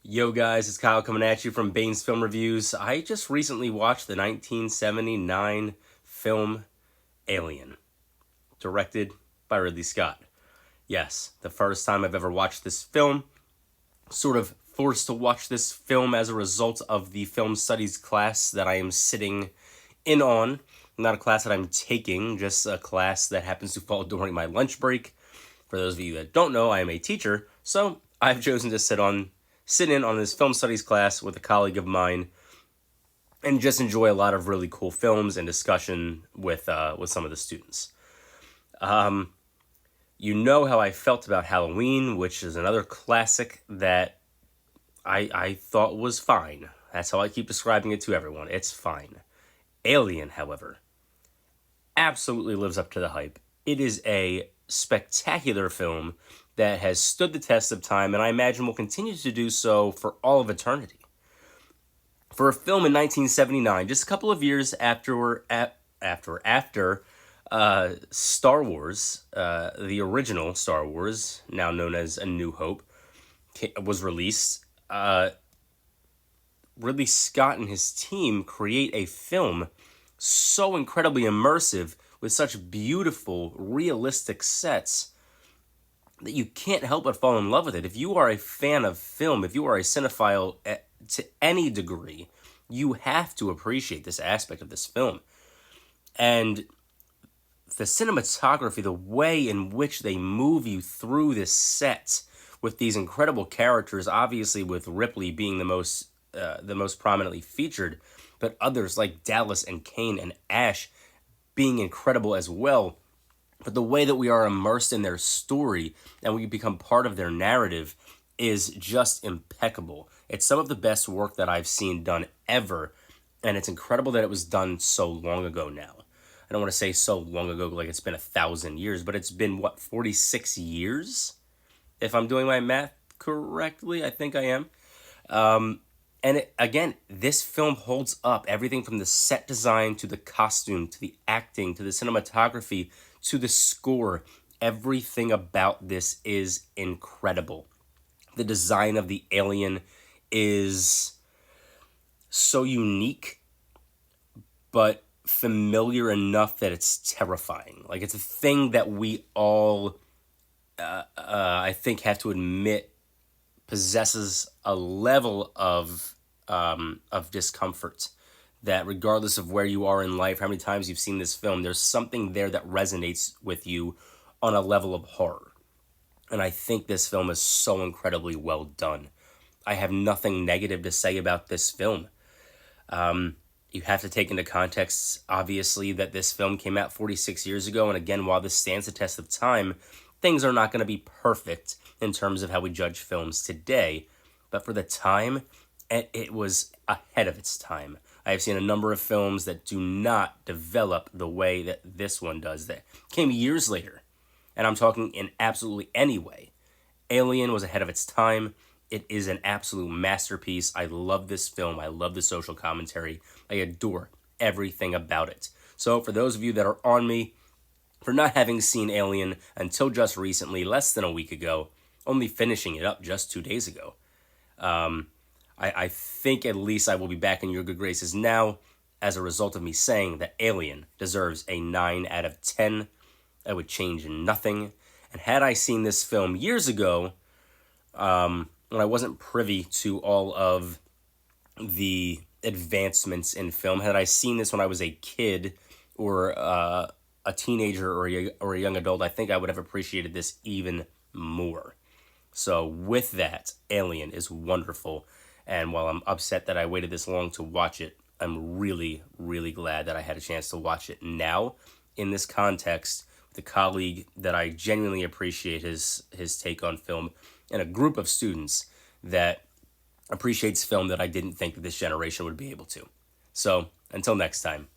Yo guys, it's Kyle coming at you from Bane's Film Reviews. I just recently watched the 1979 film Alien, directed by Ridley Scott. Yes, the first time I've ever watched this film, sort of forced to watch this film as a result of the film studies class that I am sitting in on. Not a class that I'm taking, just a class that happens to fall during my lunch break. For those of you that don't know, I am a teacher, so I've chosen to sit in on this film studies class with a colleague of mine and just enjoy a lot of really cool films and discussion with some of the students. You know how I felt about Halloween, which is another classic that I thought was fine. That's how I keep describing it to everyone. It's fine. Alien, however, absolutely lives up to the hype. It is a spectacular film that has stood the test of time, and I imagine will continue to do so for all of eternity. For a film in 1979, just a couple of years after Star Wars, the original Star Wars, now known as A New Hope, was released, Ridley Scott and his team create a film so incredibly immersive with such beautiful, realistic sets that you can't help but fall in love with it. If you are a fan of film, if you are a cinephile to any degree, you have to appreciate this aspect of this film. And the cinematography, the way in which they move you through this set with these incredible characters, obviously with Ripley being the most prominently featured, but others like Dallas and Kane and Ash being incredible as well. But the way that we are immersed in their story and we become part of their narrative is just impeccable. It's some of the best work that I've seen done ever, and it's incredible that it was done so long ago now. I don't want to say so long ago like it's been 1,000 years, but it's been, 46 years? If I'm doing my math correctly, I think I am. Again, this film holds up. Everything from the set design to the costume to the acting to the cinematography to the score. Everything about this is incredible. The design of the alien is so unique, but familiar enough that it's terrifying. Like, it's a thing that we all, I think, have to admit possesses a level of discomfort that regardless of where you are in life, how many times you've seen this film, there's something there that resonates with you on a level of horror. And I think this film is so incredibly well done. I have nothing negative to say about this film. You have to take into context, obviously, that this film came out 46 years ago. And again, while this stands the test of time, things are not going to be perfect in terms of how we judge films today. But for the time, it was ahead of its time. I have seen a number of films that do not develop the way that this one does, that came years later. And I'm talking in absolutely any way. Alien was ahead of its time. It is an absolute masterpiece. I love this film. I love the social commentary. I adore everything about it. So for those of you that are on me for not having seen Alien until just recently, less than a week ago, only finishing it up just 2 days ago, I think at least I will be back in your good graces now as a result of me saying that Alien deserves a 9 out of 10. I would change nothing. And had I seen this film years ago, when I wasn't privy to all of the advancements in film, had I seen this when I was a kid or a teenager or a young adult, I think I would have appreciated this even more. So with that, Alien is wonderful. And while I'm upset that I waited this long to watch it, I'm really, really glad that I had a chance to watch it now in this context with a colleague that I genuinely appreciate his take on film and a group of students that appreciates film that I didn't think that this generation would be able to. So until next time.